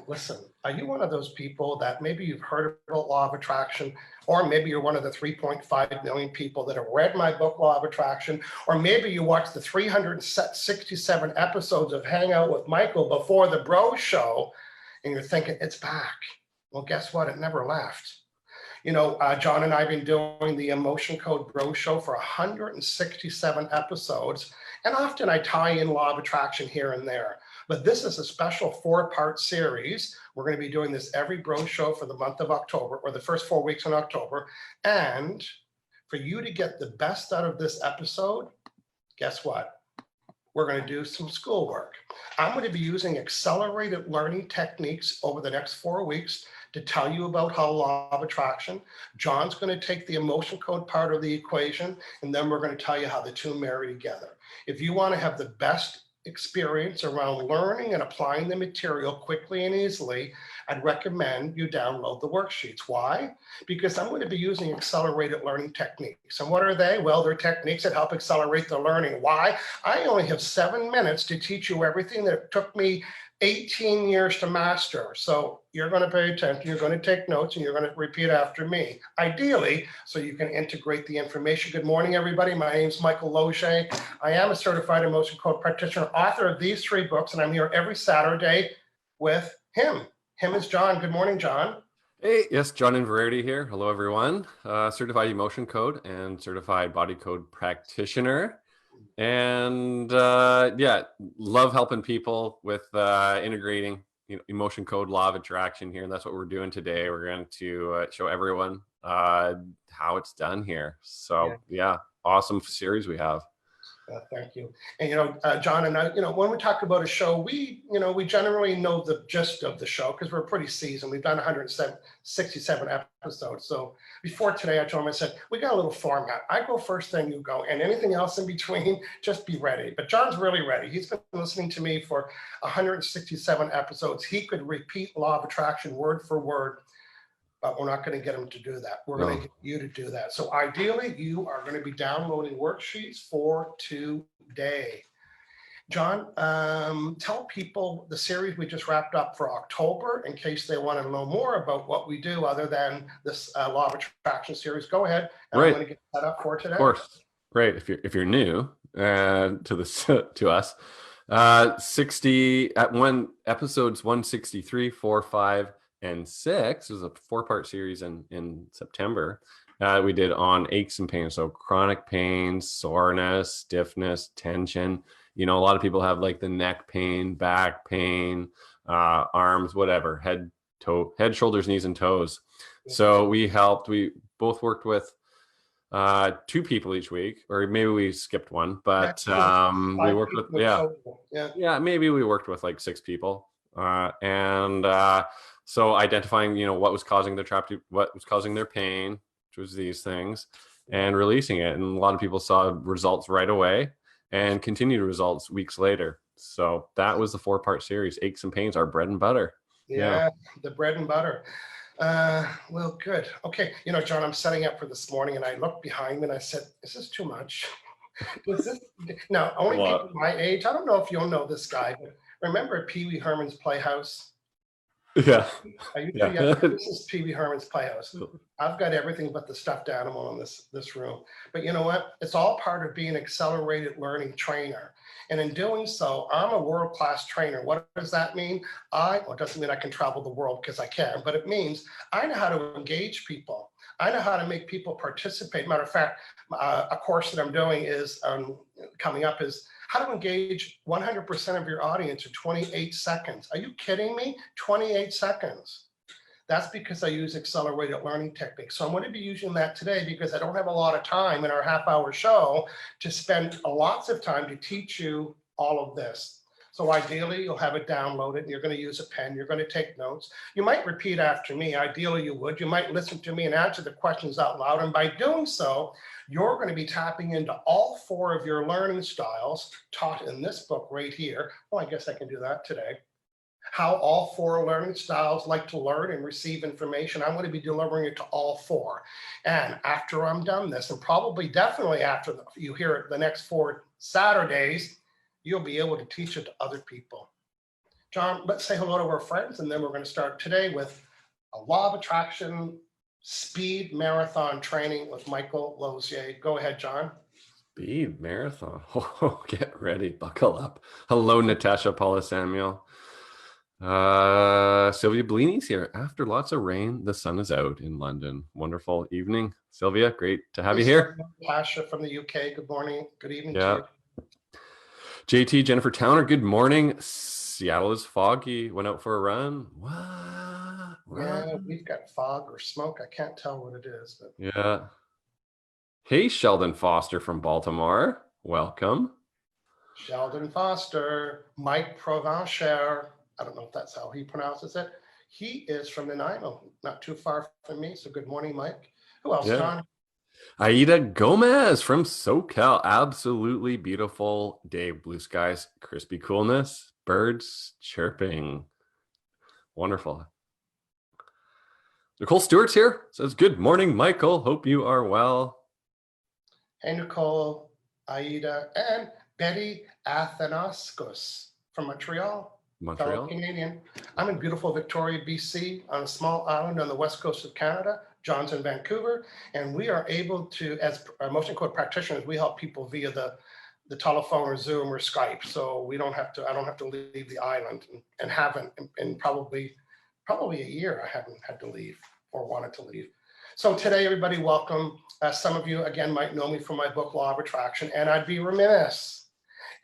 Listen, are you one of those people that maybe you've heard about law of attraction, or maybe you're one of the 3.5 million people that have read my book, Law of Attraction, or maybe you watched the 367 episodes of Hangout with Michael before the Bro Show, and you're thinking, it's back. Well, guess what? It never left. John and I have been doing the Emotion Code Bro Show for 167 episodes, and often I tie in law of attraction here and there. But this is a special 4-part series. We're going to be doing this every Bro Show for the month of October, or the first 4 weeks in October. And for you to get the best out of this episode, guess what? We're going to do some schoolwork. I'm going to be using accelerated learning techniques over the next 4 weeks to tell you about how law of attraction. John's going to take the emotion code part of the equation, and then we're going to tell you how the two marry together. If you want to have the best experience around learning and applying the material quickly and easily, I'd recommend you download the worksheets. Why? Because I'm going to be using accelerated learning techniques. And what are they? Well, they're techniques that help accelerate the learning. Why? I only have 7 minutes to teach you everything that took me 18 years to master. So you're going to pay attention, you're going to take notes, and you're going to repeat after me, ideally, so you can integrate the information. Good morning, everybody. My name is Michael Loge. I am a certified emotion code practitioner, author of these 3 books, and I'm here every Saturday with him. Him is John. Good morning, John. Hey, yes, John Inverarity here. Hello, everyone. Certified emotion code and certified body code practitioner. And yeah, love helping people with integrating emotion code, law of attraction here. And that's what we're doing today. We're going to show everyone how it's done here. So yeah, awesome series we have. Thank you. And, John and I, when we talk about a show, we generally know the gist of the show because we're pretty seasoned. We've done 167 episodes. So before today, I told him, I said, we got a little format. I go first, then you go, and anything else in between, just be ready. But John's really ready. He's been listening to me for 167 episodes. He could repeat law of attraction word for word, but we're not going to get him to do that. We're going to get you to do that. So ideally, you are going to be downloading worksheets for today. John, tell people the series we just wrapped up for October in case they want to know more about what we do other than this law of attraction series. Go ahead. And I'm going to get set up for today. Of course. Great. If you're new to us, episodes 163, 4, 5, and 6 was a 4-part series in September. We did on aches and pains, so chronic pain, soreness, stiffness, tension. A lot of people have like the neck pain, back pain, arms, whatever, head, shoulders, knees, and toes. So we both worked with 2 people each week, or maybe we skipped one, but we worked with maybe we worked with like 6 people, so identifying, what was causing what was causing their pain, which was these things, and releasing it. And a lot of people saw results right away and continued results weeks later. So that was the 4-part series. Aches and pains, our bread and butter. Yeah, the bread and butter. Well, good. Okay. John, I'm setting up for this morning and I looked behind me and I said, is this too much? Now, only people my age, I don't know if you'll know this guy, but remember Pee Wee Herman's Playhouse? Yeah. This is Pee Wee Herman's Playhouse. I've got everything but the stuffed animal in this room. But you know what? It's all part of being an accelerated learning trainer. And in doing so, I'm a world-class trainer. What does that mean? It doesn't mean I can travel the world because I can, but it means I know how to engage people. I know how to make people participate. Matter of fact, a course that I'm doing is coming up is how to engage 100% of your audience in 28 seconds. Are you kidding me? 28 seconds. That's because I use accelerated learning techniques. So I'm going to be using that today because I don't have a lot of time in our half-hour show to spend lots of time to teach you all of this. So ideally, you'll have it downloaded and you're going to use a pen. You're going to take notes. You might repeat after me. Ideally, you would. You might listen to me and answer the questions out loud. And by doing so, you're going to be tapping into all 4 of your learning styles taught in this book right here. Well, I guess I can do that today. How all 4 learning styles like to learn and receive information. I'm going to be delivering it to all 4. And after I'm done this, and probably definitely after you hear it the next 4 Saturdays, you'll be able to teach it to other people. John, let's say hello to our friends, and then we're going to start today with a law of attraction speed marathon training with Michael Lozier. Go ahead, John. Speed marathon. Oh, get ready. Buckle up. Hello, Natasha Paula Samuel. Sylvia Bellini's here. After lots of rain, the sun is out in London. Wonderful evening. Sylvia, great to have you here. Natasha from the UK. Good morning. Good evening Yeah. to you. JT, Jennifer Towner, good morning. Seattle is foggy. Went out for a run. What? Yeah, we've got fog or smoke. I can't tell what it is. But Yeah. Hey, Sheldon Foster from Baltimore. Welcome. Sheldon Foster, Mike Provencher. I don't know if that's how he pronounces it. He is from Nanaimo, not too far from me. So good morning, Mike. Who else, Yeah. John? Aida Gomez from SoCal. Absolutely beautiful day. Blue skies, crispy coolness, birds chirping. Wonderful. Nicole Stewart's here. Says, good morning, Michael. Hope you are well. Hey, Nicole, Aida, and Betty Athanascos from Montreal. Fellow Canadian. I'm in beautiful Victoria, BC, on a small island on the west coast of Canada. John's in Vancouver, and we are able to, as motion code practitioners, we help people via the telephone or Zoom or Skype. So we don't have to, I don't have to leave the island, and haven't in probably a year. I haven't had to leave or wanted to leave. So today, everybody, welcome. Some of you, again, might know me from my book, Law of Attraction, and I'd be remiss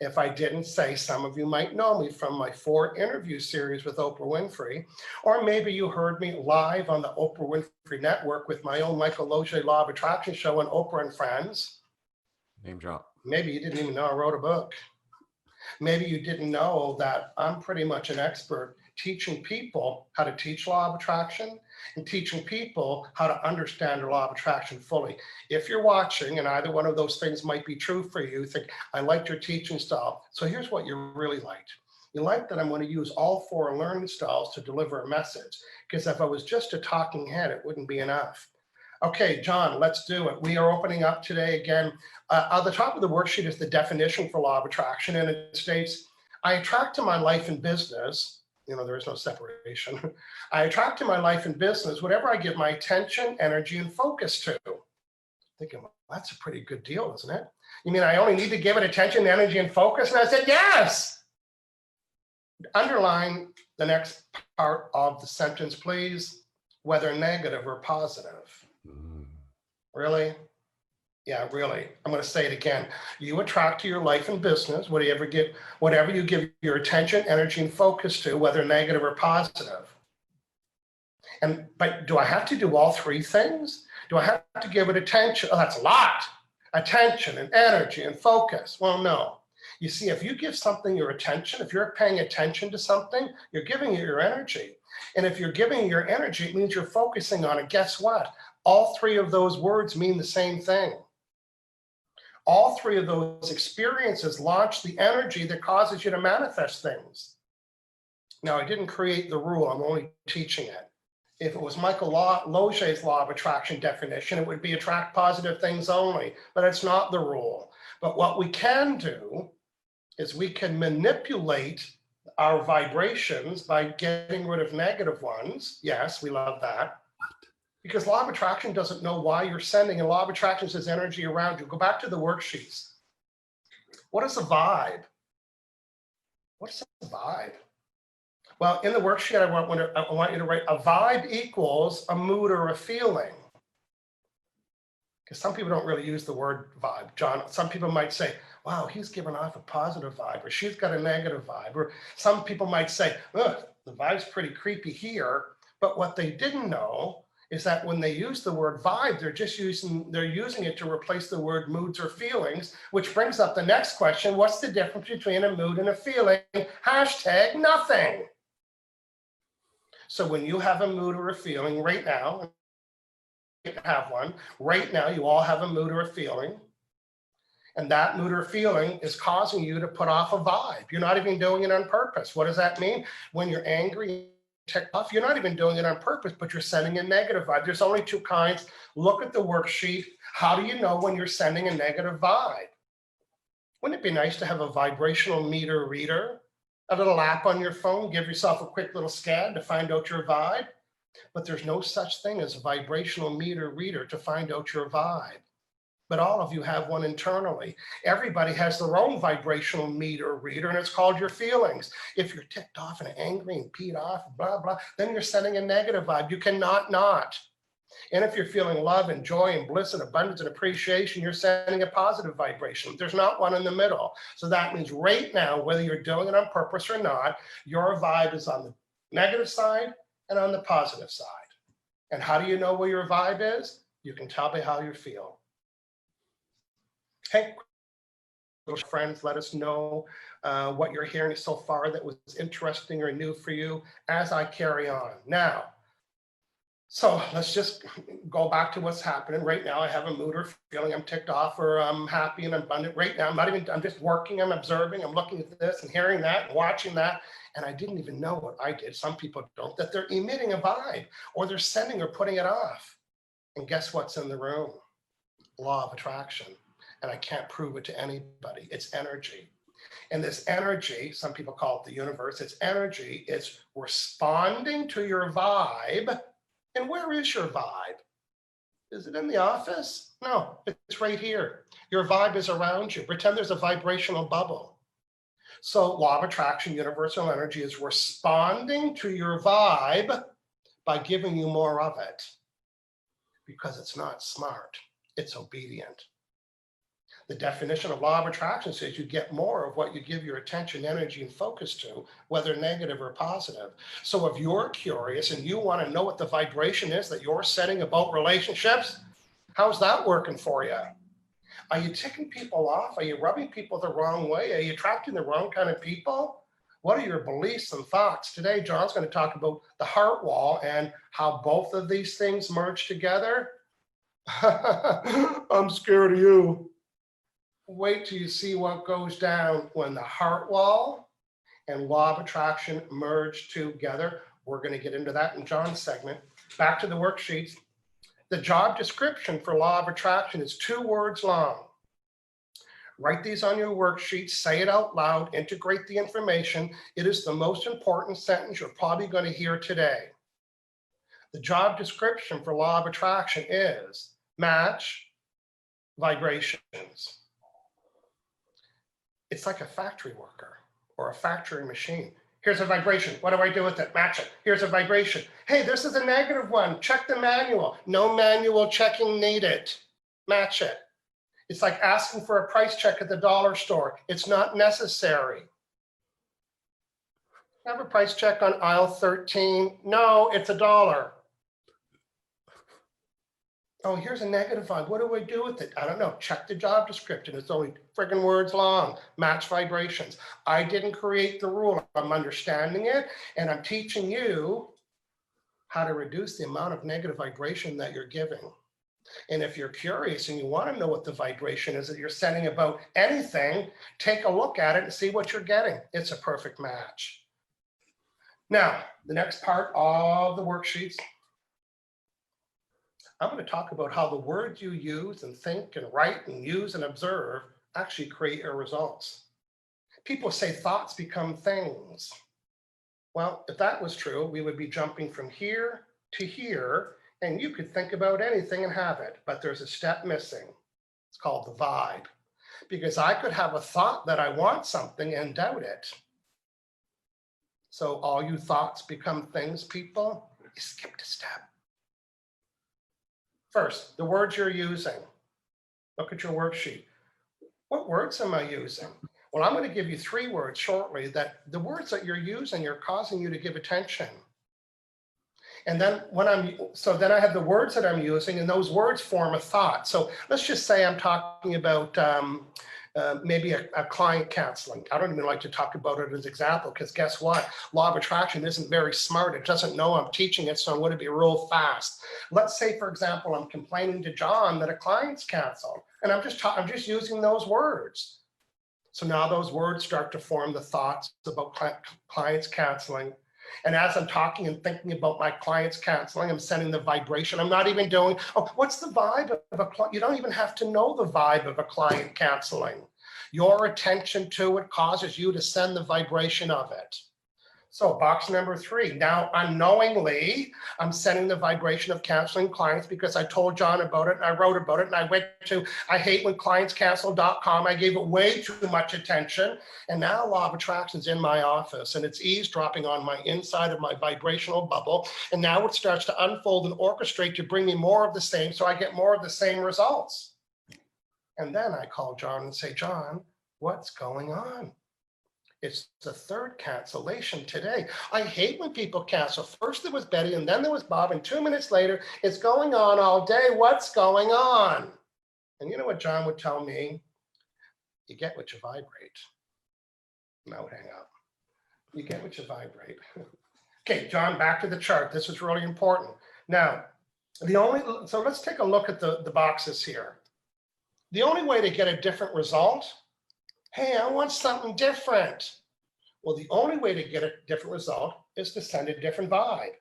if I didn't say some of you might know me from my 4 interview series with Oprah Winfrey, or maybe you heard me live on the Oprah Winfrey Network with my own Michael Lozier Law of Attraction show on Oprah and Friends. Name drop. Maybe you didn't even know I wrote a book. Maybe you didn't know that I'm pretty much an expert teaching people how to teach law of attraction and teaching people how to understand the law of attraction fully. If you're watching and either one of those things might be true for you, think, I liked your teaching style. So here's what you really liked. You like that I'm going to use all 4 learning styles to deliver a message, because if I was just a talking head, it wouldn't be enough. Okay, John, let's do it. We are opening up today again. On the top of the worksheet is the definition for law of attraction, and it states, I attract to my life and business, there is no separation. I attract to my life and business whatever I give my attention, energy, and focus to. Thinking, well, that's a pretty good deal, isn't it? You mean I only need to give it attention, energy, and focus? And I said, yes. Underline the next part of the sentence, please, whether negative or positive. Really? Yeah, really. I'm going to say it again. You attract to your life and business whatever you give your attention, energy, and focus to, whether negative or positive. But do I have to do all 3 things? Do I have to give it attention? Oh, that's a lot. Attention and energy and focus. Well, no. You see, if you give something your attention, if you're paying attention to something, you're giving it your energy. And if you're giving your energy, it means you're focusing on it. Guess what? All 3 of those words mean the same thing. All 3 of those experiences launch the energy that causes you to manifest things. Now, I didn't create the rule. I'm only teaching it. If it was Michael Lozier's law of attraction definition, it would be attract positive things only, but it's not the rule. But what we can do is we can manipulate our vibrations by getting rid of negative ones. Yes, we love that. Because law of attraction doesn't know why you're sending, and law of attraction says energy around you. Go back to the worksheets. What is a vibe? What's a vibe? Well, in the worksheet, I want you to write a vibe equals a mood or a feeling. Because some people don't really use the word vibe. John, some people might say, wow, he's giving off a positive vibe, or she's got a negative vibe. Or some people might say, ugh, the vibe's pretty creepy here. But what they didn't know is that when they use the word vibe, they're using it to replace the word moods or feelings, which brings up the next question. What's the difference between a mood and a feeling? Hashtag nothing. So when you have a mood or a feeling right now, you have one, right now you all have a mood or a feeling, and that mood or feeling is causing you to put off a vibe. You're not even doing it on purpose. What does that mean? When you're angry, ticked off, you're not even doing it on purpose, but you're sending a negative vibe. There's only 2 kinds. Look at the worksheet. How do you know when you're sending a negative vibe? Wouldn't it be nice to have a vibrational meter reader A little app on your phone, give yourself a quick little scan to find out your vibe. But there's no such thing as a vibrational meter reader to find out your vibe. But all of you have one internally. Everybody has their own vibrational meter reader, and it's called your feelings. If you're ticked off and angry and peed off, blah, blah, then you're sending a negative vibe. You cannot not. And if you're feeling love and joy and bliss and abundance and appreciation, you're sending a positive vibration. There's not one in the middle. So that means right now, whether you're doing it on purpose or not, your vibe is on the negative side and on the positive side. And how do you know where your vibe is? You can tell by how you feel. Hey, friends, let us know what you're hearing so far that was interesting or new for you as I carry on. Now, so let's just go back to what's happening right now. I have a mood or feeling I'm ticked off or I'm happy and abundant right now. I'm just working, I'm observing, I'm looking at this and hearing that and watching that. And I didn't even know what I did. Some people don't, that they're emitting a vibe or they're sending or putting it off. And guess what's in the room? Law of attraction. And I can't prove it to anybody. It's energy. And this energy, some people call it the universe, it's energy, it's responding to your vibe. And where is your vibe? Is it in the office? No, it's right here. Your vibe is around you. Pretend there's a vibrational bubble. So law of attraction, universal energy is responding to your vibe by giving you more of it. Because it's not smart, it's obedient. The definition of law of attraction says you get more of what you give your attention, energy, and focus to, whether negative or positive. So if you're curious and you want to know what the vibration is that you're setting about relationships, how's that working for you? Are you ticking people off? Are you rubbing people the wrong way? Are you attracting the wrong kind of people? What are your beliefs and thoughts? Today, John's going to talk about the heart wall and how both of these things merge together. I'm scared of you. Wait till you see what goes down when the heart wall and law of attraction merge together. We're going to get into that in John's segment. Back to the worksheets. The job description for law of attraction is 2 words long. Write these on your worksheet, say it out loud, integrate the information. It is the most important sentence you're probably going to hear today. The job description for law of attraction is match vibrations. It's like a factory worker or a factory machine. Here's a vibration. What do I do with it? Match it. Here's a vibration. Hey, this is a negative one. Check the manual. No manual checking needed. Match it. It's like asking for a price check at the dollar store. It's not necessary. Have a price check on aisle 13. No, it's $1. Oh, here's a negative vibe. What do I do with it? I don't know. Check the job description. It's only friggin' words long. Match vibrations. I didn't create the rule. I'm understanding it, and I'm teaching you how to reduce the amount of negative vibration that you're giving. And if you're curious and you want to know what the vibration is that you're sending about anything, take a look at it and see what you're getting. It's a perfect match. Now, the next part of the worksheets, I'm going to talk about how the words you use and think and write and use and observe actually create your results. People say thoughts become things. Well, if that was true, we would be jumping from here to here, and you could think about anything and have it, but there's a step missing. It's called the vibe, because I could have a thought that I want something and doubt it. So all you thoughts become things, people, you skipped a step. First, the words you're using. Look at your worksheet. What words am I using? Well, I'm going to give you 3 words shortly that the words that you're using are causing you to give attention. And then then I have the words that I'm using, and those words form a thought. So let's just say I'm talking about maybe a client counseling. I don't even like to talk about it as example, because guess what? Law of attraction isn't very smart. It doesn't know I'm teaching it, so I'm going to be real fast. Let's say, for example, I'm complaining to John that a client's canceled, and I'm just using those words. So now those words start to form the thoughts about clients canceling. And as I'm talking and thinking about my clients canceling, I'm sending the vibration. I'm not even doing, oh, what's the vibe of a client? You don't even have to know the vibe of a client canceling. Your attention to it causes you to send the vibration of it. So box number 3, now unknowingly, I'm sending the vibration of canceling clients because I told John about it and I wrote about it and I went to IHateWhenClientsCancel.com. I gave it way too much attention. And now law of attraction is in my office and it's eavesdropping on my inside of my vibrational bubble. And now it starts to unfold and orchestrate to bring me more of the same so I get more of the same results. And then I call John and say, John, what's going on? It's the 3rd cancellation today. I hate when people cancel. First there was Betty and then there was Bob and 2 minutes later, it's going on all day. What's going on? And you know what John would tell me? You get what you vibrate. And I would hang up. You get what you vibrate. Okay, John, back to the chart. This is really important. Now, so let's take a look at the boxes here. The only way to get a different result, hey, I want something different. Well, the only way to get a different result is to send a different vibe.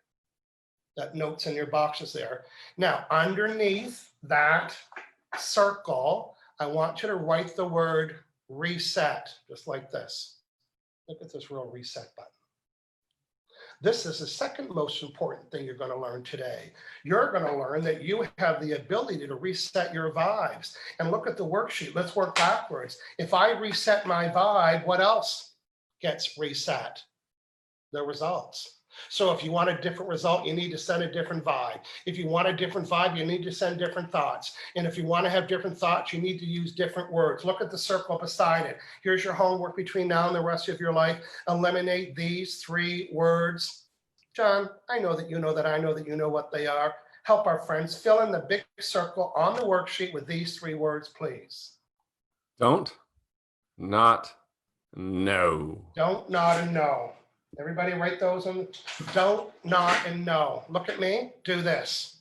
That note's in your boxes there. Now, underneath that circle, I want you to write the word reset, just like this. Look at this real reset button. This is the second most important thing you're going to learn today. You're going to learn that you have the ability to reset your vibes. And look at the worksheet. Let's work backwards. If I reset my vibe, what else gets reset? The results. So if you want a different result, you need to send a different vibe. If you want a different vibe, you need to send different thoughts. And if you want to have different thoughts, you need to use different words. Look at the circle beside it. Here's your homework between now and the rest of your life. Eliminate these 3 words. John, I know that you know that I know that you know what they are. Help our friends fill in the big circle on the worksheet with these 3 words, please. Don't, not, no. Don't, not, and no. Everybody write those in. Don't, not, and no. Look at me. Do this.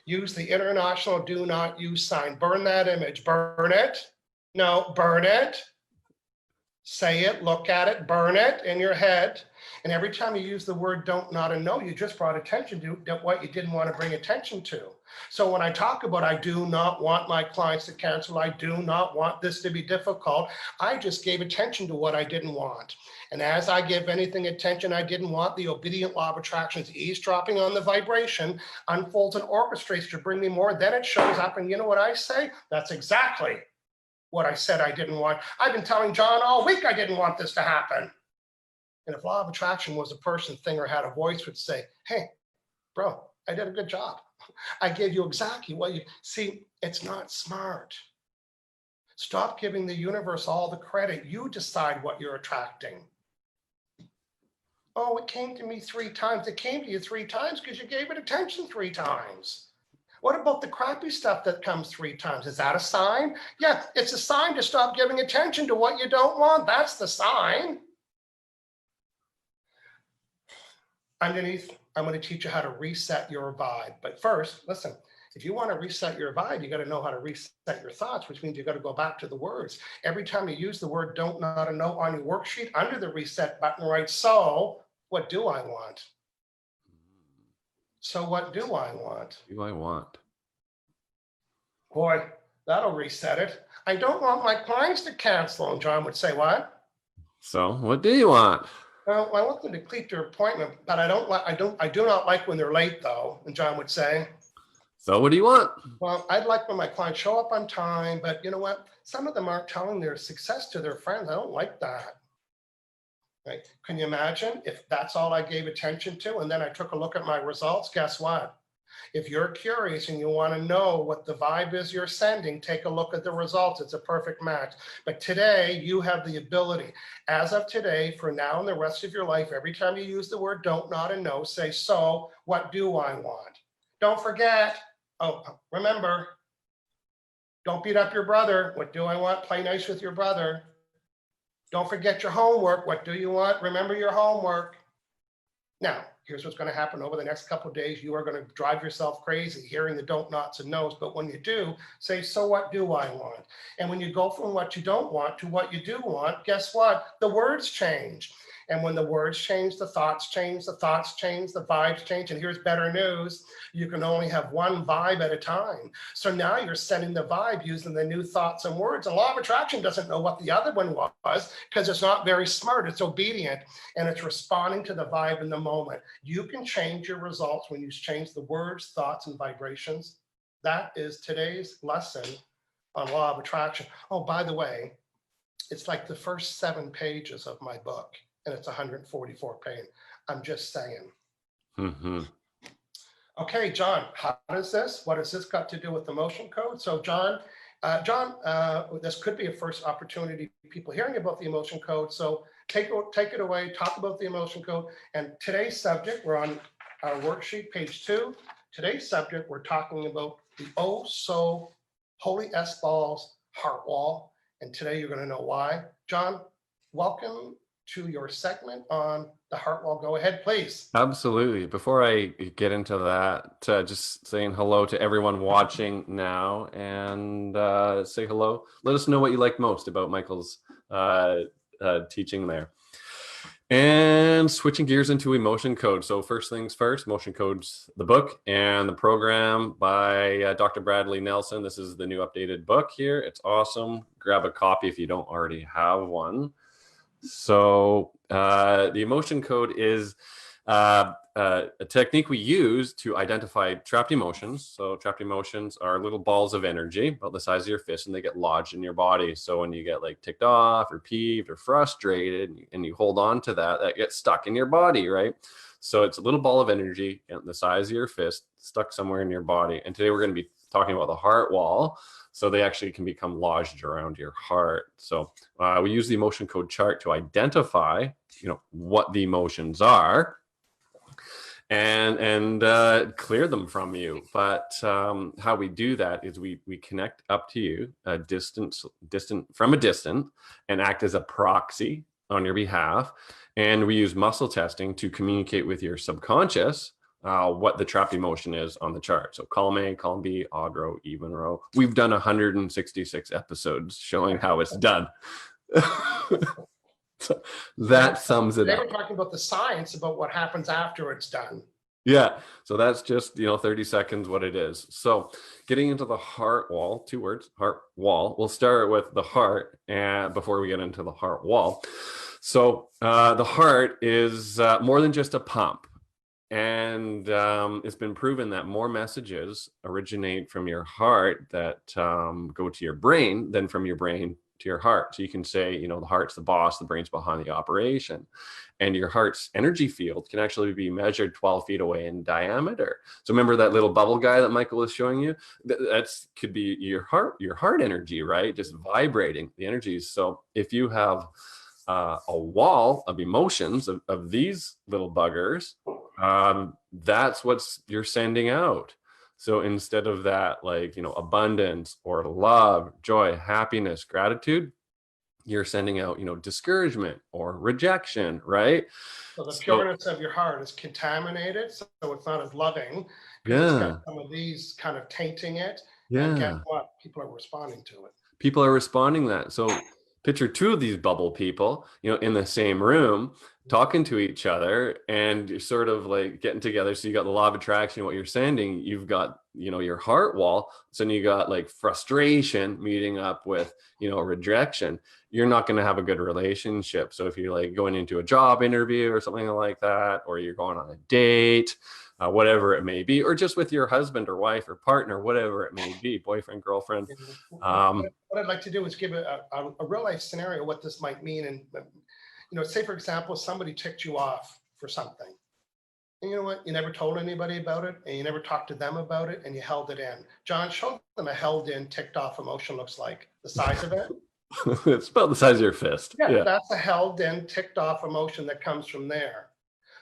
Use the international do not use sign. Burn that image. Burn it. No, burn it. Say it, look at it, burn it in your head. And every time you use the word don't, not, and no, you just brought attention to what you didn't want to bring attention to. So when I talk about I do not want my clients to cancel, I do not want this to be difficult, I just gave attention to what I didn't want. And as I give anything attention I didn't want, the obedient law of attraction is eavesdropping on the vibration, unfolds and orchestrates to bring me more. Then it shows up and you know what I say? That's exactly what I said I didn't want. I've been telling John all week I didn't want this to happen. And if law of attraction was a person, thing, or had a voice, would say, hey, bro, I did a good job. I gave you exactly what you, see, it's not smart. Stop giving the universe all the credit. You decide what you're attracting. Oh, it came to me 3 times. It came to you 3 times because you gave it attention 3 times. What about the crappy stuff that comes 3 times? Is that a sign? Yeah, it's a sign to stop giving attention to what you don't want. That's the sign. Underneath, I'm going to teach you how to reset your vibe. But first, listen, if you want to reset your vibe, you got to know how to reset your thoughts, which means you got to go back to the words. Every time you use the word don't, not, and no on your worksheet, under the reset button, write, so what do I want? So what do I want? Do I want? Boy, that'll reset it. I don't want my clients to cancel. And John would say, what? So what do you want? Well, I want them to keep their appointment, but I do not like when they're late though. And John would say, so what do you want? well, I'd like when my clients show up on time, but you know what? Some of them aren't telling their success to their friends. I don't like that. Right? Can you imagine if that's all I gave attention to? And then I took a look at my results. Guess what? If you're curious and you want to know what the vibe is you're sending, take a look at the results. It's a perfect match. But today you have the ability, as of today, for now and the rest of your life, every time you use the word don't, not, and no, say, so what do I want? Don't forget. Oh, remember, don't beat up your brother. What do I want? Play nice with your brother. Don't forget your homework. What do you want? Remember your homework. Now, here's what's going to happen over the next couple of days. You are going to drive yourself crazy hearing the don't, nots, and no's. But when you do, say, so what do I want? And when you go from what you don't want to what you do want, guess what? The words change. And when the words change, the thoughts change, the thoughts change, the vibes change. And here's better news. You can only have one vibe at a time. So now you're setting the vibe using the new thoughts and words. And law of attraction doesn't know what the other one was because it's not very smart. It's obedient and it's responding to the vibe in the moment. You can change your results when you change the words, thoughts, and vibrations. That is today's lesson on law of attraction. Oh, by the way, it's like the first 7 pages of my book, and it's 144 pages. I'm just saying. Mm-hmm. Okay, John, what has this got to do with the motion code? So John, this could be a first opportunity, people hearing about the emotion code. So take it away, talk about the emotion code. And today's subject, we're on our worksheet, page 2. Today's subject, we're talking about the oh so holy S-balls heart wall. And today you're going to know why. John, welcome to your segment on the heart wall. Go ahead, please. Absolutely. Before I get into that, just saying hello to everyone watching now, and say hello. Let us know what you like most about Michael's teaching there. And switching gears into emotion code. So first things first, emotion code's the book and the program by Dr. Bradley Nelson. This is the new updated book here. It's awesome. Grab a copy if you don't already have one. So the emotion code is a technique we use to identify trapped emotions. So trapped emotions are little balls of energy about the size of your fist, and they get lodged in your body. So when you get like ticked off or peeved or frustrated and you hold on to that gets stuck in your body, right? So it's a little ball of energy the size of your fist stuck somewhere in your body. And today we're going to be talking about the heart wall. So they actually can become lodged around your heart. So we use the emotion code chart to identify, what the emotions are and clear them from you. But how we do that is we connect up to you distant from a distance and act as a proxy on your behalf. And we use muscle testing to communicate with your subconscious what the trapped emotion is on the chart. So column A, column B, odd row, even row. We've done 166 episodes showing how it's done. So that sums it They up. were talking about the science about what happens after it's done. Yeah. So that's just, 30 seconds what it is. So getting into the heart wall, 2 words, heart wall. We'll start with the heart and before we get into the heart wall. So the heart is more than just a pump. And it's been proven that more messages originate from your heart that go to your brain than from your brain to your heart. So you can say, the heart's the boss, the brain's behind the operation. And your heart's energy field can actually be measured 12 feet away in diameter. So remember that little bubble guy that Michael was showing you? That's could be your heart energy, right? Just vibrating the energies. So if you have a wall of emotions of these little buggers, that's what you're sending out. So instead of that, abundance or love, joy, happiness, gratitude, you're sending out, discouragement or rejection, right? So the pureness of your heart is contaminated, so it's not as loving because it's got some of these kind of tainting it. Yeah. And guess what? People are responding to it. People are responding to that. So picture 2 of these bubble people, in the same room, talking to each other, and you're sort of like getting together. So you got the law of attraction, what you're sending, you've got, your heart wall. So then you got like frustration meeting up with, rejection. You're not going to have a good relationship. So if you're like going into a job interview or something like that, or you're going on a date, whatever it may be, or just with your husband or wife or partner, whatever it may be, boyfriend, girlfriend. What I'd like to do is give a real life scenario what this might mean. And, say, for example, somebody ticked you off for something. And you know what? You never told anybody about it, and you never talked to them about it, and you held it in. John, show them a held in, ticked off emotion looks like. The size of it. It's about the size of your fist. Yeah, that's a held in, ticked off emotion that comes from there.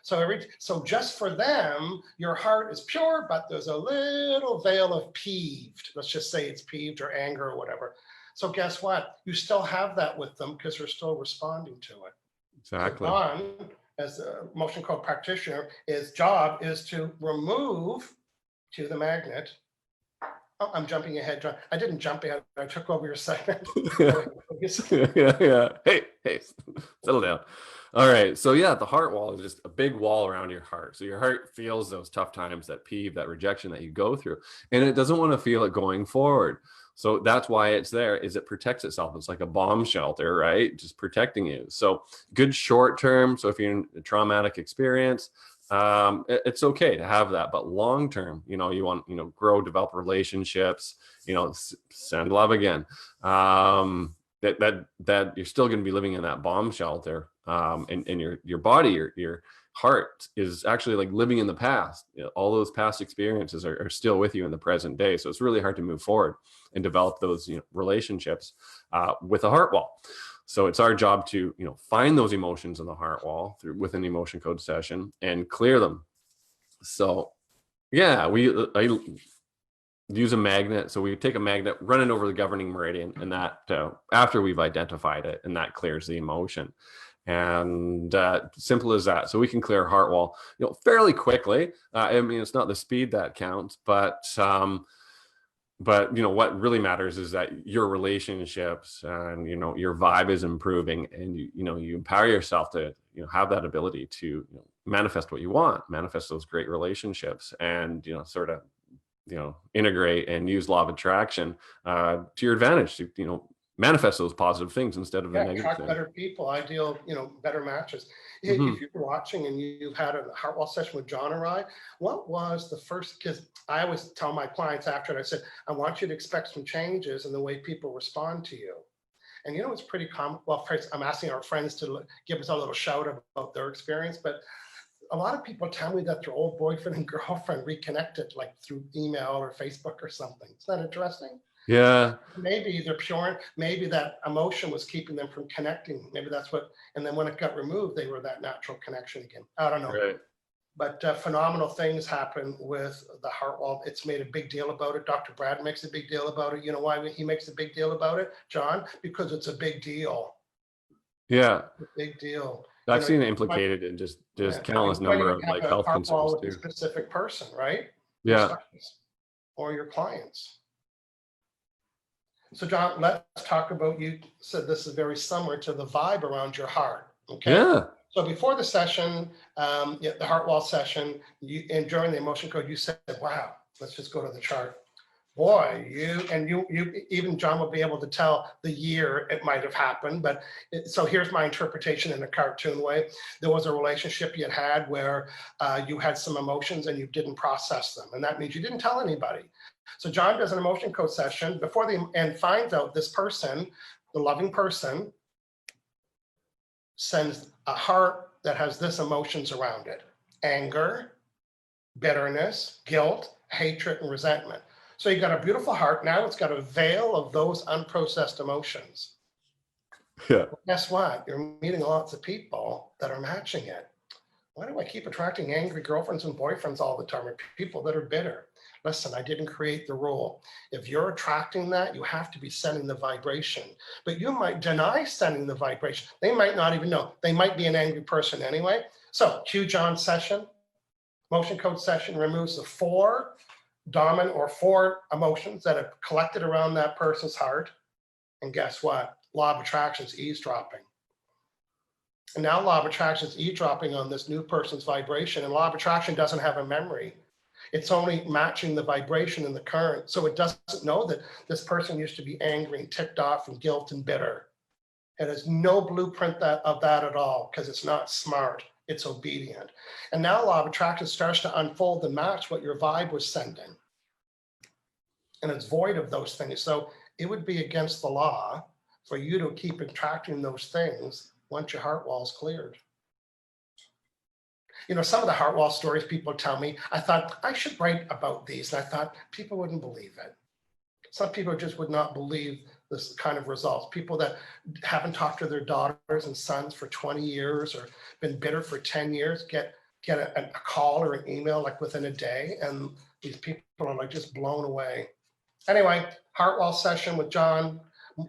So just for them, your heart is pure, but there's a little veil of peeved. Let's just say it's peeved or anger or whatever. So guess what? You still have that with them because they're still responding to it. Exactly. So Don, as a motion code practitioner, his job is to remove to the magnet. Oh, I'm jumping ahead, John. I didn't jump ahead. I took over your segment. Yeah. Hey, settle down. All right. So yeah, the heart wall is just a big wall around your heart. So your heart feels those tough times, that peeve, that rejection that you go through, and it doesn't want to feel it going forward. So that's why it's there, is it protects itself. It's like a bomb shelter, right? Just protecting you. So good short term. So if you're in a traumatic experience, it's okay to have that. But long term, you want, grow, develop relationships, send love again. That you're still going to be living in that bomb shelter, and your body, your heart is actually like living in the past. All those past experiences are still with you in the present day, so it's really hard to move forward and develop those relationships with a heart wall. So it's our job to find those emotions in the heart wall with an emotion code session and clear them. So yeah, I use a magnet. So we take a magnet, run it over the governing meridian, and that after we've identified it, and that clears the emotion. And simple as that. So we can clear heart wall, fairly quickly. I mean, it's not the speed that counts, but what really matters is that your relationships and your vibe is improving, and you empower yourself to have that ability to manifest what you want, manifest those great relationships, and sort of integrate and use law of attraction to your advantage to manifest those positive things instead of the negative attract things. better people, ideal, better matches. If you're watching and you've had a heart wall session with John or I, what was the first, because I always tell my clients after it, I said, I want you to expect some changes in the way people respond to you. And it's pretty common. Well, first, I'm asking our friends to give us a little shout about their experience, but a lot of people tell me that their old boyfriend and girlfriend reconnected, like through email or Facebook or something. Isn't that interesting? Yeah. Maybe they're pure. Maybe that emotion was keeping them from connecting. Maybe that's what, and then when it got removed, they were that natural connection again. I don't know. Right. But phenomenal things happen with the heart wall. It's made a big deal about it. Dr. Brad makes a big deal about it. You know why he makes a big deal about it, John? Because it's a big deal. Yeah. A big deal. I've seen it implicated in just countless number of like health concerns with too. a specific person, right? Yeah. Or your clients. So John, let's talk about, you said this is very similar to the vibe around your heart. Okay. Yeah. So before the session, the heart wall session, and during the emotion code, you said, wow, let's just go to the chart. Boy, you even John will be able to tell the year it might have happened. But so here's my interpretation in a cartoon way. There was a relationship you had where you had some emotions and you didn't process them. And that means you didn't tell anybody. So John does an emotion code session and finds out this person, the loving person, sends a heart that has this emotions around it: anger, bitterness, guilt, hatred, and resentment. So you got a beautiful heart. Now it's got a veil of those unprocessed emotions. Yeah. Well, guess what? You're meeting lots of people that are matching it. Why do I keep attracting angry girlfriends and boyfriends all the time, or people that are bitter? Listen, I didn't create the rule. If you're attracting that, you have to be sending the vibration. But you might deny sending the vibration. They might not even know. They might be an angry person anyway. So Q John session, motion code session, removes the four dominant or four emotions that have collected around that person's heart. And guess what? Law of attraction is eavesdropping. And now law of attraction is eavesdropping on this new person's vibration. And law of attraction doesn't have a memory. It's only matching the vibration and the current. So it doesn't know that this person used to be angry and ticked off and guilt and bitter. It has no blueprint of that at all, because it's not smart. It's obedient. And now law of attraction starts to unfold and match what your vibe was sending. And it's void of those things. So it would be against the law for you to keep attracting those things once your heart wall is cleared. Some of the heart wall stories people tell me, I thought I should write about these. And I thought people wouldn't believe it. Some people just would not believe this kind of results. People that haven't talked to their daughters and sons for 20 years or been bitter for 10 years get a call or an email like within a day. And these people are like just blown away. Anyway, heart wall session with John,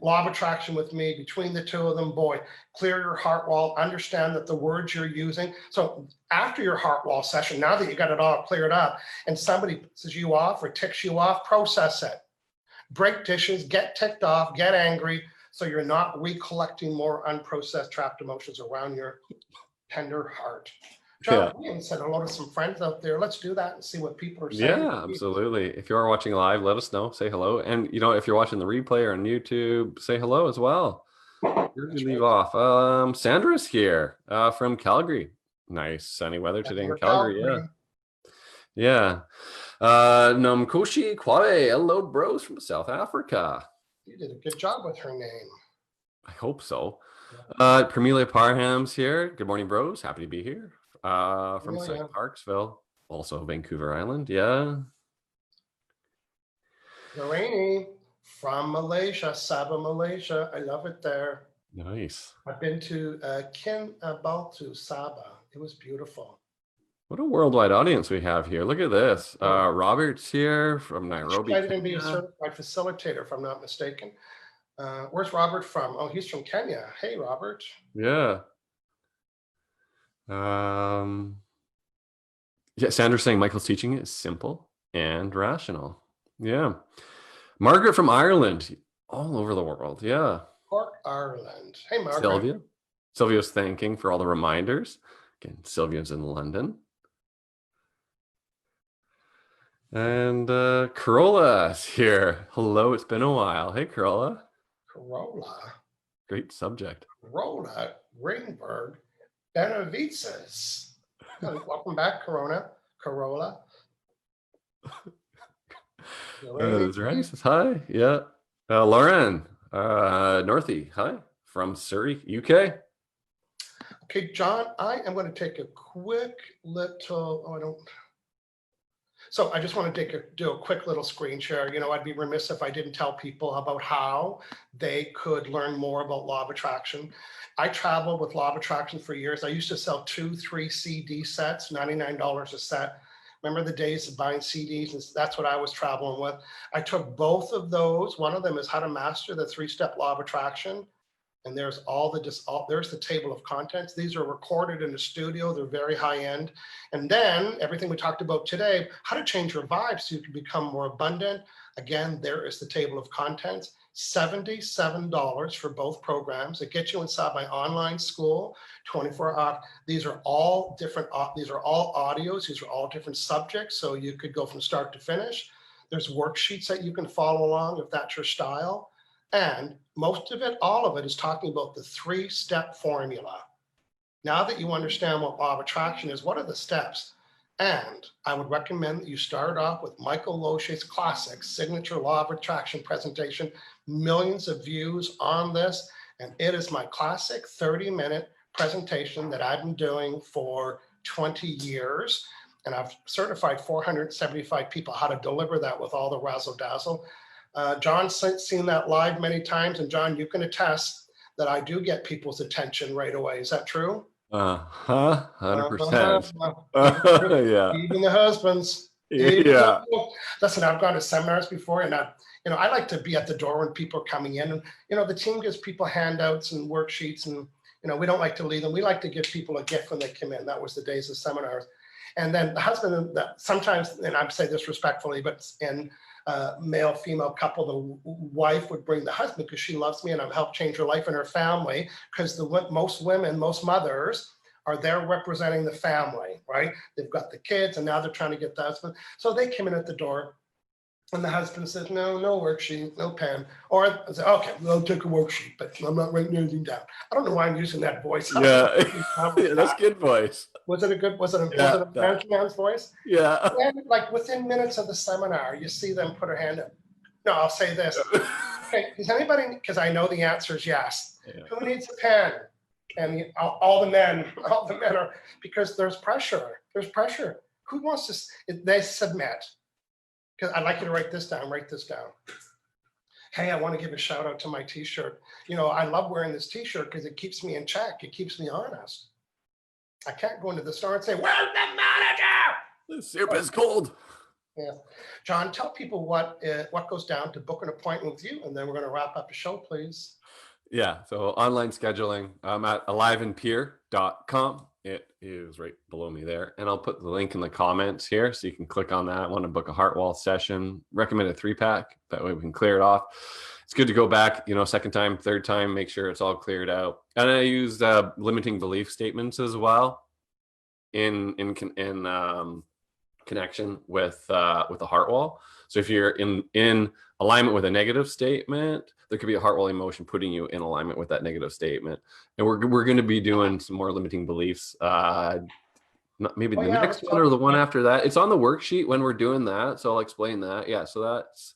law of attraction with me. Between the two of them, boy, clear your heart wall, understand that the words you're using. So after your heart wall session, now that you got it all cleared up and somebody pisses you off or ticks you off, process it. Break dishes, get ticked off, get angry, So you're not recollecting more unprocessed trapped emotions around your tender heart. John Williams said hello to some friends out there. Let's do that and see what people are saying. Yeah, absolutely. If you are watching live, let us know. Say hello. And, if you're watching the replay or on YouTube, say hello as well. Where did we leave off? Sandra's here from Calgary. Nice sunny weather today in Calgary. Yeah. Namkoshi Kwawe. Hello, bros from South Africa. You did a good job with her name. I hope so. Pramila Parham's here. Good morning, bros. Happy to be here. From St. Parksville, also Vancouver Island. Yeah. Lorraine from Malaysia, Sabah, Malaysia. I love it there. Nice. I've been to Kinabalu, Sabah. It was beautiful. What a worldwide audience we have here. Look at this. Robert's here from Nairobi. I didn't be a certified facilitator, if I'm not mistaken. Where's Robert from? Oh, he's from Kenya. Hey, Robert. Yeah. Sandra's saying Michael's teaching is simple and rational. Yeah. Margaret from Ireland, all over the world. Yeah. Cork, Ireland. Hey, Margaret. Sylvia's thanking for all the reminders. Again, Sylvia's in London. And Corolla's here. Hello, it's been a while. Hey, Corolla. Corolla. Great subject. Corolla, Greenberg, Benavides. Welcome back, Corolla. Randy says hi. Yeah. Lauren, Northie, hi from Surrey, UK. Okay, John, I am going to take a quick little. So I just want to do a quick little screen share. I'd be remiss if I didn't tell people about how they could learn more about law of attraction. I traveled with law of attraction for years. I used to sell 2-3 CD sets, $99 a set. Remember the days of buying CDs? And that's what I was traveling with. I took both of those. One of them is how to master the 3-step law of attraction. And there's there's the table of contents. These are recorded in the studio. They're very high end. And then everything we talked about today, how to change your vibe so you can become more abundant. Again, there is the table of contents. $77 for both programs. It gets you inside my online school, 24 hours. These are all different. These are all audios. These are all different subjects. So you could go from start to finish. There's worksheets that you can follow along if that's your style. And most of it, all of it is talking about the 3-step formula. Now that you understand what law of attraction is, what are the steps? And I would recommend that you start off with Michael Loche's classic signature law of attraction presentation. Millions of views on this. And it is my classic 30-minute presentation that I've been doing for 20 years. And I've certified 475 people how to deliver that with all the razzle dazzle. John's seen that live many times, and John, you can attest that I do get people's attention right away. Is that true? 100%. Yeah. Even the husbands. Yeah. Listen, I've gone to seminars before, and I like to be at the door when people are coming in, and the team gives people handouts and worksheets, and we don't like to leave them. We like to give people a gift when they come in. That was the days of seminars. And then the husband, sometimes, and I say this respectfully, but in male female couple, the wife would bring the husband because she loves me and I've helped change her life and her family, because most women, most mothers are there representing the family, right? They've got the kids and now they're trying to get the husband. So they came in at the door and the husband says, no worksheet, no pen. Or I say, okay, I'll take a worksheet, but I'm not writing anything down. I don't know why I'm using that voice. Yeah, that's good voice. Was it a man's voice? Yeah. And like within minutes of the seminar, you see them put her hand up. No, I'll say this. Okay, does anybody, because I know the answer is yes. Yeah. Who needs a pen? And all the men are, because there's pressure. Who wants to, they submit. Because I'd like you to write this down. Hey, I want to give a shout out to my t-shirt. I love wearing this t-shirt because it keeps me in check. It keeps me honest. I can't go into the store and say, where's the manager? The soup is cold. Yeah. John, tell people what goes down to book an appointment with you, and then we're going to wrap up the show, please. Yeah, so online scheduling. I'm at aliveandpeer.com. It is right below me there. And I'll put the link in the comments here so you can click on that. Want to book a heart wall session, recommend a 3-pack. That way we can clear it off. it's good to go back, second time, third time, make sure it's all cleared out. And I used limiting belief statements as well in connection with the heart wall. So if you're in alignment with a negative statement, there could be a heart wall emotion putting you in alignment with that negative statement. And we're going to be doing some more limiting beliefs. Maybe the next one or the one after that. It's on the worksheet when we're doing that, so I'll explain that. Yeah, so that's.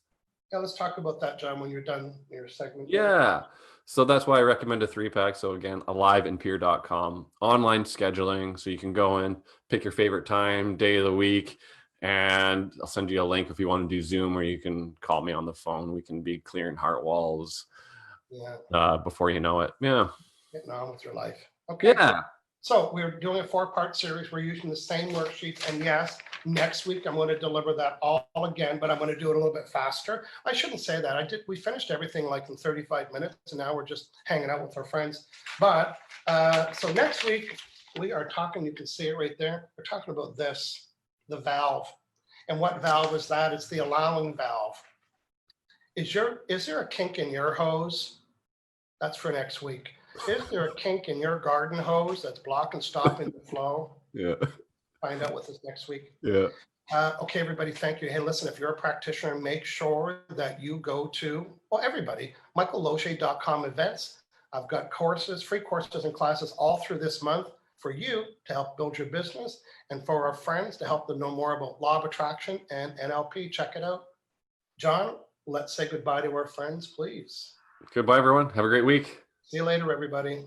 Yeah, let's talk about that, John, when you're done your segment. Yeah. So that's why I recommend a 3-pack. So again, aliveandpeer.com, online scheduling. So you can go in, pick your favorite time, day of the week, and I'll send you a link if you want to do Zoom, or you can call me on the phone. We can be clearing heart walls before you know it. Yeah. Getting on with your life. Okay. Yeah. So we're doing a 4-part series. We're using the same worksheets. And yes, next week I'm going to deliver that all again, but I'm going to do it a little bit faster. I shouldn't say that. We finished everything like in 35 minutes, and now we're just hanging out with our friends. But so next week we are talking, you can see it right there. We're talking about this, the valve. And what valve is that? It's the allowing valve. Is there a kink in your hose? That's for next week. Is there a kink in your garden hose that's blocking, stopping the flow? Yeah. Find out with us next week. Yeah. Okay, everybody, thank you. Hey, listen, if you're a practitioner, make sure that you go to, well, everybody, michaelloche.com events. I've got courses, free courses and classes all through this month for you to help build your business, and for our friends to help them know more about law of attraction and NLP. Check it out. John, let's say goodbye to our friends, please. Goodbye, everyone. Have a great week. See you later, everybody.